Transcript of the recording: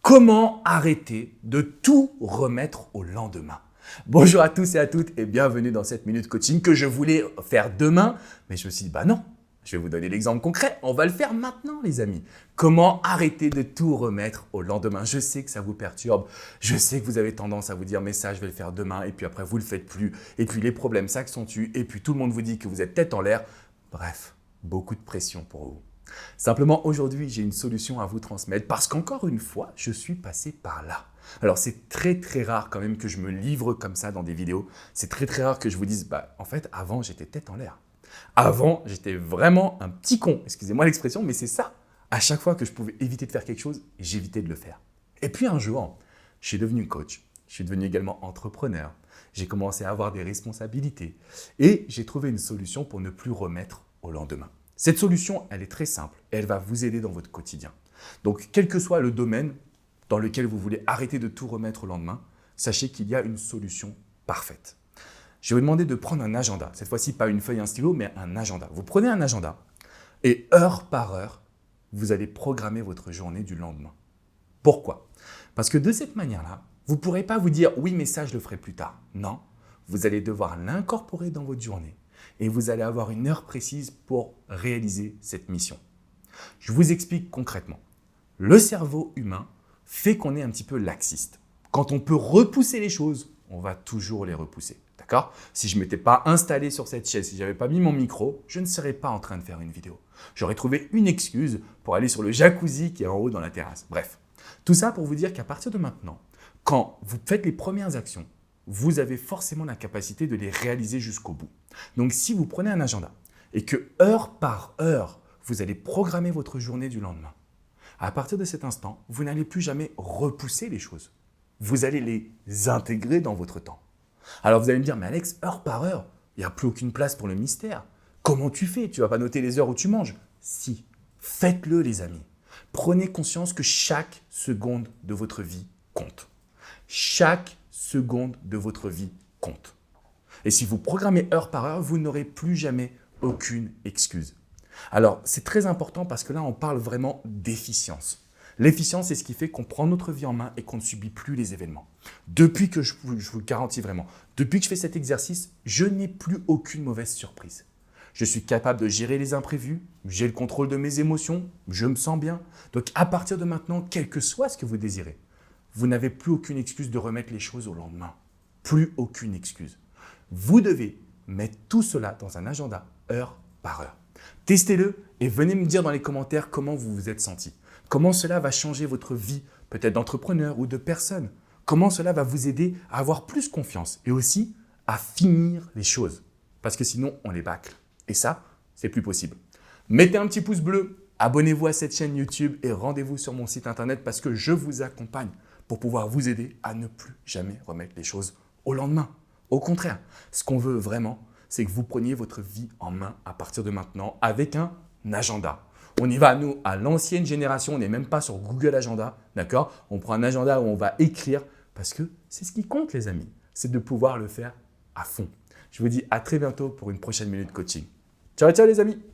Comment arrêter de tout remettre au lendemain? Bonjour à tous et à toutes et bienvenue dans cette minute coaching que je voulais faire demain, mais je me suis dit, bah non, je vais vous donner l'exemple concret, on va le faire maintenant les amis. Comment arrêter de tout remettre au lendemain? Je sais que ça vous perturbe, je sais que vous avez tendance à vous dire, mais ça je vais le faire demain et puis après vous ne le faites plus et puis les problèmes s'accentuent et puis tout le monde vous dit que vous êtes tête en l'air. Bref, beaucoup de pression pour vous. Simplement, aujourd'hui, j'ai une solution à vous transmettre parce qu'encore une fois, je suis passé par là. Alors, c'est très rare quand même que je me livre comme ça dans des vidéos. C'est très rare que je vous dise, en fait, avant, j'étais tête en l'air. Avant, j'étais vraiment un petit con. Excusez-moi l'expression, mais c'est ça. À chaque fois que je pouvais éviter de faire quelque chose, j'évitais de le faire. Et puis un jour, je suis devenu coach. Je suis devenu également entrepreneur. J'ai commencé à avoir des responsabilités. Et j'ai trouvé une solution pour ne plus remettre au lendemain. Cette solution, elle est très simple et elle va vous aider dans votre quotidien. Donc, quel que soit le domaine dans lequel vous voulez arrêter de tout remettre au lendemain, sachez qu'il y a une solution parfaite. Je vais vous demander de prendre un agenda. Cette fois-ci, pas une feuille, un stylo, mais un agenda. Vous prenez un agenda et heure par heure, vous allez programmer votre journée du lendemain. Pourquoi? Parce que de cette manière-là, vous ne pourrez pas vous dire « oui, mais ça, je le ferai plus tard ». Non, vous allez devoir l'incorporer dans votre journée et vous allez avoir une heure précise pour réaliser cette mission. Je vous explique concrètement. Le cerveau humain fait qu'on est un petit peu laxiste. Quand on peut repousser les choses, on va toujours les repousser. D'accord? Si je ne m'étais pas installé sur cette chaise, si je n'avais pas mis mon micro, je ne serais pas en train de faire une vidéo. J'aurais trouvé une excuse pour aller sur le jacuzzi qui est en haut dans la terrasse. Bref, tout ça pour vous dire qu'à partir de maintenant, quand vous faites les premières actions, vous avez forcément la capacité de les réaliser jusqu'au bout. Donc, si vous prenez un agenda et que heure par heure, vous allez programmer votre journée du lendemain, à partir de cet instant, vous n'allez plus jamais repousser les choses. Vous allez les intégrer dans votre temps. Alors, vous allez me dire, mais Alex, heure par heure, il n'y a plus aucune place pour le mystère. Comment tu fais? Tu ne vas pas noter les heures où tu manges? Si, faites-le les amis. Prenez conscience que chaque seconde de votre vie compte. Chaque seconde de votre vie compte. Et si vous programmez heure par heure, vous n'aurez plus jamais aucune excuse. Alors, c'est très important parce que là, on parle vraiment d'efficience. L'efficience, c'est ce qui fait qu'on prend notre vie en main et qu'on ne subit plus les événements. Depuis que je vous le garantis vraiment, depuis que je fais cet exercice, je n'ai plus aucune mauvaise surprise. Je suis capable de gérer les imprévus, j'ai le contrôle de mes émotions, je me sens bien. Donc, à partir de maintenant, quel que soit ce que vous désirez, vous n'avez plus aucune excuse de remettre les choses au lendemain. Plus aucune excuse. Vous devez mettre tout cela dans un agenda heure par heure. Testez-le et venez me dire dans les commentaires comment vous vous êtes senti. Comment cela va changer votre vie, peut-être d'entrepreneur ou de personne. Comment cela va vous aider à avoir plus confiance et aussi à finir les choses. Parce que sinon, on les bâcle. Et ça, c'est plus possible. Mettez un petit pouce bleu, abonnez-vous à cette chaîne YouTube et rendez-vous sur mon site internet parce que je vous accompagne pour pouvoir vous aider à ne plus jamais remettre les choses au lendemain. Au contraire, ce qu'on veut vraiment, c'est que vous preniez votre vie en main à partir de maintenant avec un agenda. On y va, nous, à l'ancienne génération, on n'est même pas sur Google Agenda, d'accord? On prend un agenda où on va écrire parce que c'est ce qui compte, les amis. C'est de pouvoir le faire à fond. Je vous dis à très bientôt pour une prochaine minute coaching. Ciao, ciao les amis!